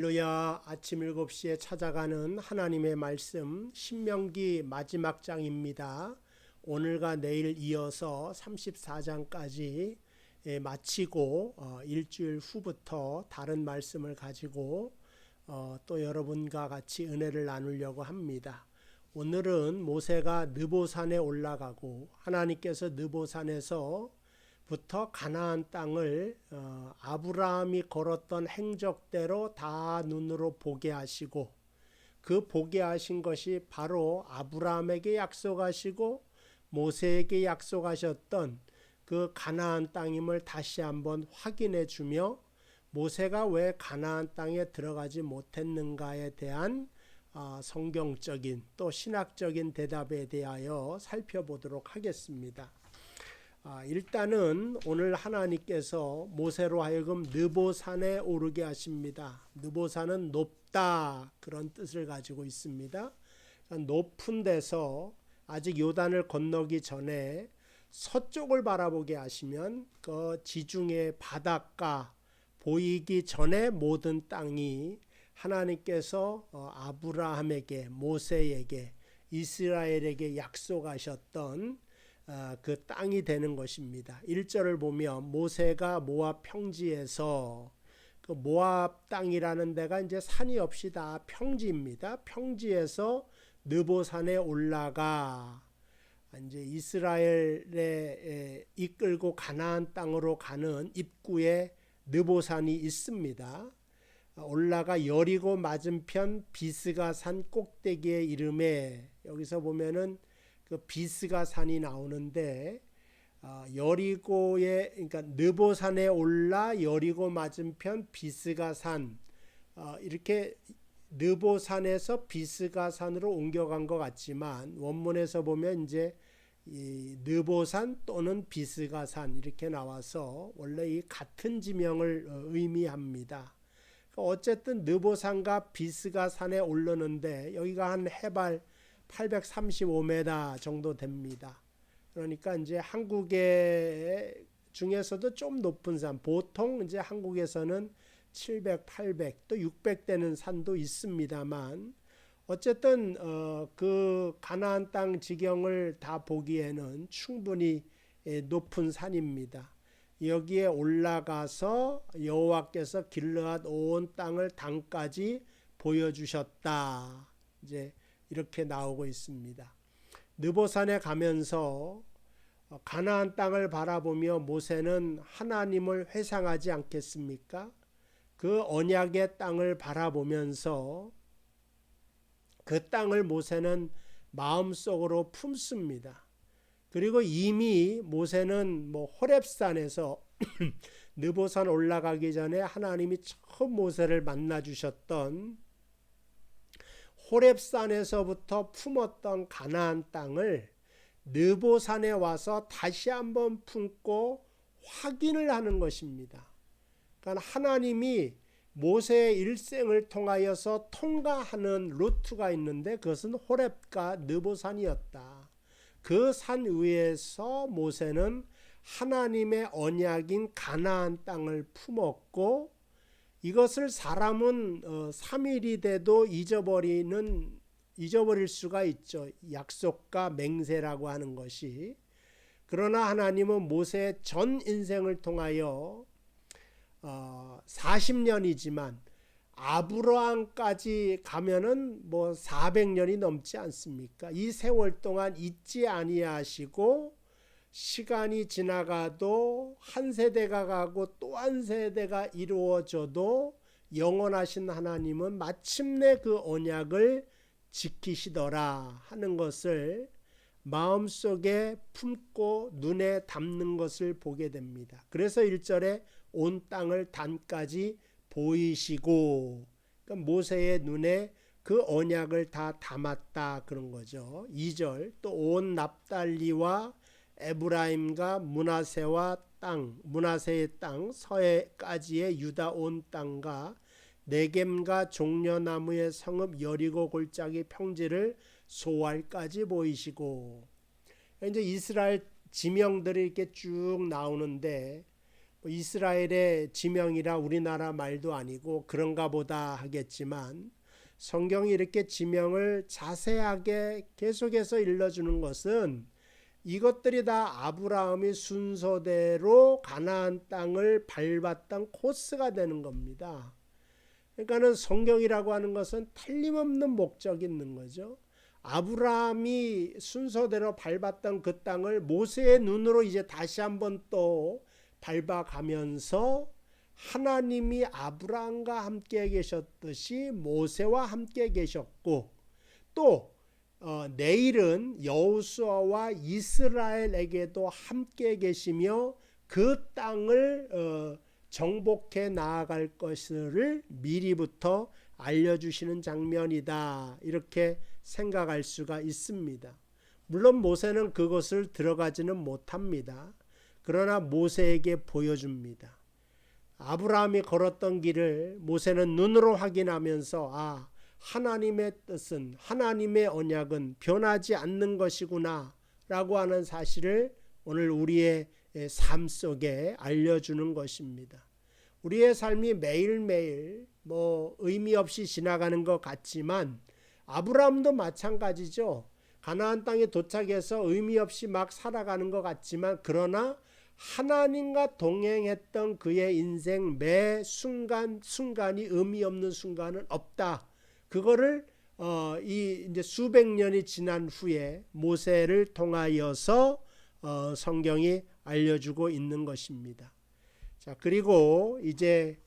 할렐루야. 아침 7시에 찾아가는 하나님의 말씀 신명기 마지막 장입니다. 오늘과 내일 이어서 34장까지 마치고 일주일 후부터 다른 말씀을 가지고 또 여러분과 같이 은혜를 나누려고 합니다. 오늘은 모세가 느보산에 올라가고 하나님께서 느보산에서 부터 가나안 땅을 아브라함이 걸었던 행적대로 다 눈으로 보게 하시고, 그 보게 하신 것이 바로 아브라함에게 약속하시고 모세에게 약속하셨던 그 가나안 땅임을 다시 한번 확인해 주며, 모세가 왜 가나안 땅에 들어가지 못했는가에 대한 성경적인 또 신학적인 대답에 대하여 살펴보도록 하겠습니다. 일단은 오늘 하나님께서 모세로 하여금 느보산에 오르게 하십니다. 느보산은 높다, 그런 뜻을 가지고 있습니다. 높은 데서 아직 요단을 건너기 전에 서쪽을 바라보게 하시면 그 지중해 바닷가 보이기 전에 모든 땅이 하나님께서 아브라함에게, 모세에게, 이스라엘에게 약속하셨던 그 땅이 되는 것입니다. 1절을 보면 모세가 모압 평지에서, 그 모압 땅이라는 데가 이제 산이 없이 다 평지입니다. 평지에서 느보산에 올라가 이제 이스라엘에 이끌고 가나안 땅으로 가는 입구에 느보산이 있습니다. 올라가 여리고 맞은편 비스가 산 꼭대기의 이름에, 여기서 보면은 그 비스가 산이 나오는데 여리고에, 그러니까 느보산에 올라 여리고 맞은편 비스가 산, 이렇게 느보산에서 비스가 산으로 옮겨간 것 같지만 원문에서 보면 이제 이 느보산 또는 비스가 산 이렇게 나와서 원래 이 같은 지명을 의미합니다. 어쨌든 느보산과 비스가 산에 오르는데 여기가 한 해발 835m 정도 됩니다. 그러니까 이제 한국의 중에서도 좀 높은 산, 보통 이제 한국에서는 700, 800, 또 600 되는 산도 있습니다만, 어쨌든 그 가나안 땅 지경을 다 보기에는 충분히 높은 산입니다. 여기에 올라가서 여호와께서 길르앗 온 땅을 당까지 보여주셨다, 이제 이렇게 나오고 있습니다. 느보산에 가면서 가나안 땅을 바라보며 모세는 하나님을 회상하지 않겠습니까? 그 언약의 땅을 바라보면서 그 땅을 모세는 마음속으로 품습니다. 그리고 이미 모세는 호렙산에서 느보산 올라가기 전에 하나님이 처음 모세를 만나 주셨던 호렙산에서부터 품었던 가나안 땅을 느보산에 와서 다시 한번 품고 확인을 하는 것입니다. 그러니까 하나님이 모세의 일생을 통하여서 통과하는 루트가 있는데 그것은 호렙과 느보산이었다. 그 산 위에서 모세는 하나님의 언약인 가나안 땅을 품었고, 이것을 사람은 3일이 돼도 잊어버릴 수가 있죠. 약속과 맹세라고 하는 것이. 그러나 하나님은 모세의 전 인생을 통하여 40년이지만 아브라함까지 가면은 400년이 넘지 않습니까? 이 세월 동안 잊지 아니하시고 시간이 지나가도 한 세대가 가고 또 한 세대가 이루어져도 영원하신 하나님은 마침내 그 언약을 지키시더라 하는 것을 마음속에 품고 눈에 담는 것을 보게 됩니다. 그래서 1절에 온 땅을 단까지 보이시고, 그러니까 모세의 눈에 그 언약을 다 담았다 그런 거죠. 2절 또 온 납달리와 에브라임과 문하세의 땅 서해까지의 유다 온 땅과 네겜과 종려나무의 성읍 여리고 골짜기 평지를 소알까지 보이시고, 이제 이스라엘 지명들이 이렇게 쭉 나오는데 이스라엘의 지명이라 우리나라 말도 아니고 그런가 보다 하겠지만 성경이 이렇게 지명을 자세하게 계속해서 일러주는 것은 이것들이 다 아브라함이 순서대로 가나안 땅을 밟았던 코스가 되는 겁니다. 그러니까는 성경이라고 하는 것은 틀림없는 목적이 있는 거죠. 아브라함이 순서대로 밟았던 그 땅을 모세의 눈으로 이제 다시 한번 또 밟아가면서 하나님이 아브라함과 함께 계셨듯이 모세와 함께 계셨고 또 내일은 여호수아와 이스라엘에게도 함께 계시며 그 땅을 정복해 나아갈 것을 미리부터 알려주시는 장면이다. 이렇게 생각할 수가 있습니다. 물론 모세는 그것을 들어가지는 못합니다. 그러나 모세에게 보여줍니다. 아브라함이 걸었던 길을 모세는 눈으로 확인하면서 하나님의 뜻은, 하나님의 언약은 변하지 않는 것이구나 라고 하는 사실을 오늘 우리의 삶 속에 알려주는 것입니다. 우리의 삶이 매일매일 의미 없이 지나가는 것 같지만 아브라함도 마찬가지죠. 가나안 땅에 도착해서 의미 없이 막 살아가는 것 같지만 그러나 하나님과 동행했던 그의 인생 매 순간이 의미 없는 순간은 없다. 그거를 이제 수백 년이 지난 후에 모세를 통하여서 성경이 알려주고 있는 것입니다. 자, 그리고 이제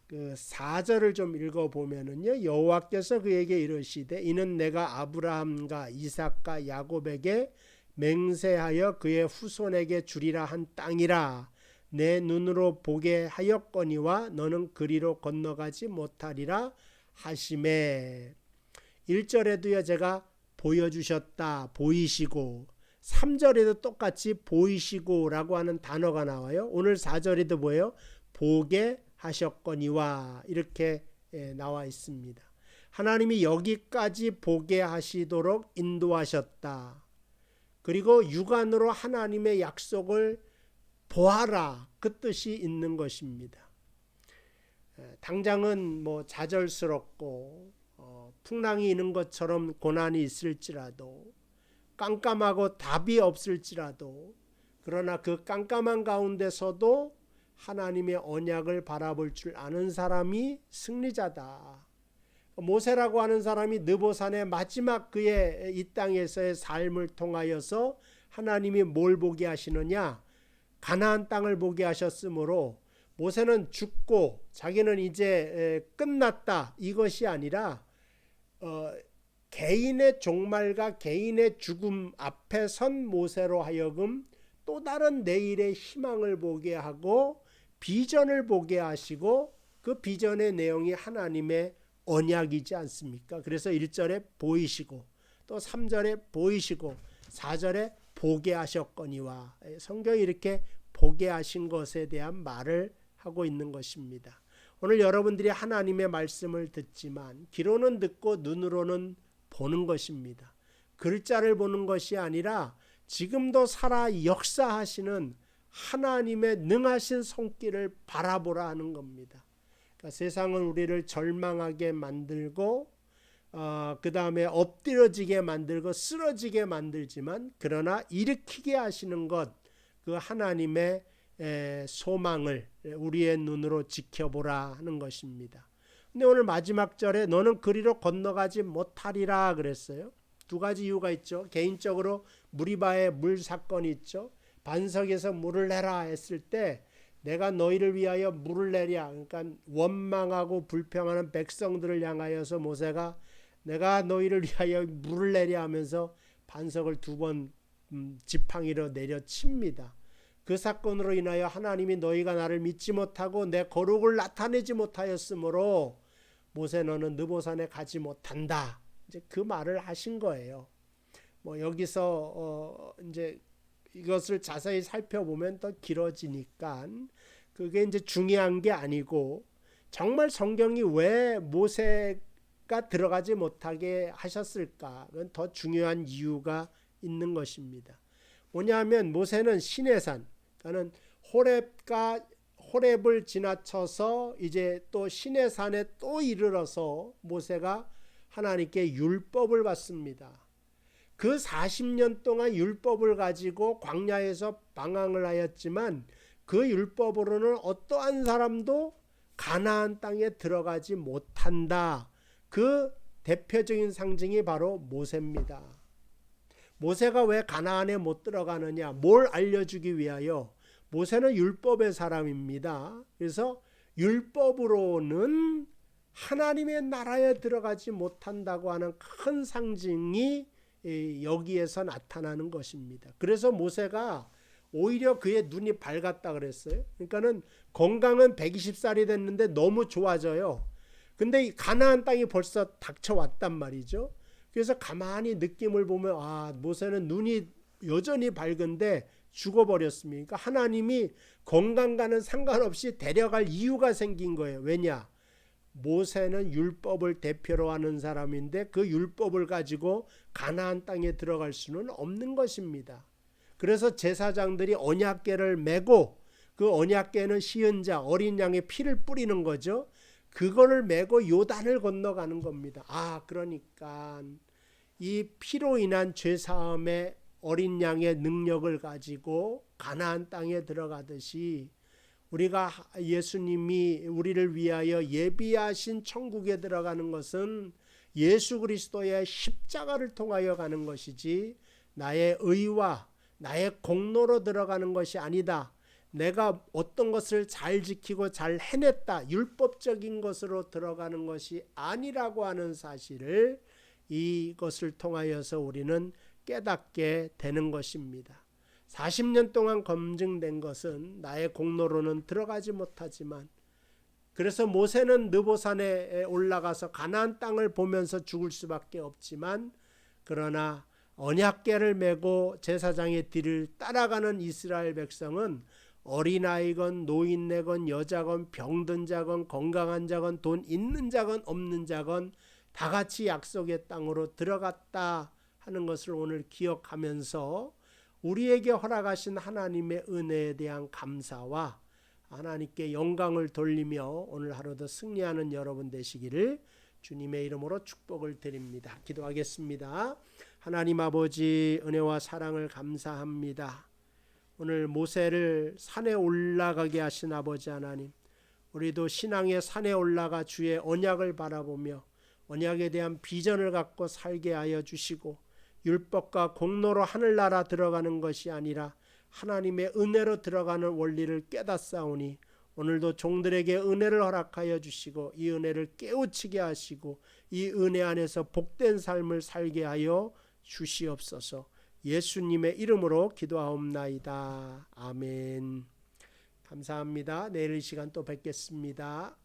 그 4절을 좀 읽어보면은요, 여호와께서 그에게 이르시되 이는 내가 아브라함과 이삭과 야곱에게 맹세하여 그의 후손에게 주리라 한 땅이라. 내 눈으로 보게 하였거니와 너는 그리로 건너가지 못하리라 하시매. 1절에도요 제가 보여주셨다, 보이시고, 3절에도 똑같이 보이시고 라고 하는 단어가 나와요. 오늘 4절에도 뭐예요? 보게 하셨거니와 이렇게 나와 있습니다. 하나님이 여기까지 보게 하시도록 인도하셨다. 그리고 육안으로 하나님의 약속을 보아라, 그 뜻이 있는 것입니다. 당장은 좌절스럽고 풍랑이 있는 것처럼 고난이 있을지라도 깜깜하고 답이 없을지라도 그러나 그 깜깜한 가운데서도 하나님의 언약을 바라볼 줄 아는 사람이 승리자다. 모세라고 하는 사람이 느보산의 마지막 그의 이 땅에서의 삶을 통하여서 하나님이 뭘 보게 하시느냐? 가나안 땅을 보게 하셨으므로 모세는 죽고 자기는 이제 끝났다 이것이 아니라 개인의 종말과 개인의 죽음 앞에 선 모세로 하여금 또 다른 내일의 희망을 보게 하고 비전을 보게 하시고 그 비전의 내용이 하나님의 언약이지 않습니까? 그래서 1절에 보이시고 또 3절에 보이시고 4절에 보게 하셨거니와 성경이 이렇게 보게 하신 것에 대한 말을 하고 있는 것입니다. 오늘 여러분들이 하나님의 말씀을 듣지만 귀로는 듣고 눈으로는 보는 것입니다. 글자를 보는 것이 아니라 지금도 살아 역사하시는 하나님의 능하신 손길을 바라보라 하는 겁니다. 그러니까 세상은 우리를 절망하게 만들고 그 다음에 엎드려지게 만들고 쓰러지게 만들지만 그러나 일으키게 하시는 것, 그 하나님의 소망을 우리의 눈으로 지켜보라 하는 것입니다. 근데 오늘 마지막 절에 너는 그리로 건너가지 못하리라 그랬어요. 두 가지 이유가 있죠. 개인적으로 무리바의 물 사건이 있죠. 반석에서 물을 내라 했을 때 내가 너희를 위하여 물을 내랴. 그러니까 원망하고 불평하는 백성들을 향하여서 모세가 내가 너희를 위하여 물을 내랴 하면서 반석을 두 번 지팡이로 내려칩니다. 그 사건으로 인하여 하나님이 너희가 나를 믿지 못하고 내 거룩을 나타내지 못하였으므로 모세 너는 느보산에 가지 못한다. 이제 그 말을 하신 거예요. 여기서 이제 이것을 자세히 살펴보면 더 길어지니까 그게 이제 중요한 게 아니고 정말 성경이 왜 모세가 들어가지 못하게 하셨을까? 그건 더 중요한 이유가 있는 것입니다. 뭐냐면 모세는 시내산, 그러니까 호렙과 호렙을 지나쳐서 이제 또 시내산에 또 이르러서 모세가 하나님께 율법을 받습니다. 그 40년 동안 율법을 가지고 광야에서 방황을 하였지만 그 율법으로는 어떠한 사람도 가나안 땅에 들어가지 못한다. 그 대표적인 상징이 바로 모세입니다. 모세가 왜 가나안에 못 들어가느냐? 뭘 알려주기 위하여? 모세는 율법의 사람입니다. 그래서 율법으로는 하나님의 나라에 들어가지 못한다고 하는 큰 상징이 여기에서 나타나는 것입니다. 그래서 모세가 오히려 그의 눈이 밝았다 그랬어요. 그러니까는 건강은 120살이 됐는데 너무 좋아져요. 근데 가나안 땅이 벌써 닥쳐왔단 말이죠. 그래서 가만히 느낌을 보면 모세는 눈이 여전히 밝은데 죽어버렸습니다. 그러니까 하나님이 건강과는 상관없이 데려갈 이유가 생긴 거예요. 왜냐? 모세는 율법을 대표로 하는 사람인데 그 율법을 가지고 가나안 땅에 들어갈 수는 없는 것입니다. 그래서 제사장들이 언약궤를 메고 그 언약궤는 시은자 어린 양의 피를 뿌리는 거죠. 그거를 메고 요단을 건너가는 겁니다. 그러니까 이 피로 인한 죄사함의 어린 양의 능력을 가지고 가나안 땅에 들어가듯이 우리가 예수님이 우리를 위하여 예비하신 천국에 들어가는 것은 예수 그리스도의 십자가를 통하여 가는 것이지 나의 의와 나의 공로로 들어가는 것이 아니다. 내가 어떤 것을 잘 지키고 잘 해냈다. 율법적인 것으로 들어가는 것이 아니라고 하는 사실을 이것을 통하여서 우리는 깨닫게 되는 것입니다. 40년 동안 검증된 것은 나의 공로로는 들어가지 못하지만 그래서 모세는 느보산에 올라가서 가나안 땅을 보면서 죽을 수밖에 없지만 그러나 언약궤를 메고 제사장의 뒤를 따라가는 이스라엘 백성은 어린아이건 노인네건 여자건 병든 자건 건강한 자건 돈 있는 자건 없는 자건 다 같이 약속의 땅으로 들어갔다 하는 것을 오늘 기억하면서 우리에게 허락하신 하나님의 은혜에 대한 감사와 하나님께 영광을 돌리며 오늘 하루도 승리하는 여러분 되시기를 주님의 이름으로 축복을 드립니다. 기도하겠습니다. 하나님 아버지 은혜와 사랑을 감사합니다. 오늘 모세를 산에 올라가게 하신 아버지 하나님, 우리도 신앙의 산에 올라가 주의 언약을 바라보며 언약에 대한 비전을 갖고 살게 하여 주시고 율법과 공로로 하늘나라 들어가는 것이 아니라 하나님의 은혜로 들어가는 원리를 깨닫사오니 오늘도 종들에게 은혜를 허락하여 주시고 이 은혜를 깨우치게 하시고 이 은혜 안에서 복된 삶을 살게 하여 주시옵소서. 예수님의 이름으로 기도하옵나이다. 아멘. 감사합니다. 내일 이 시간 또 뵙겠습니다.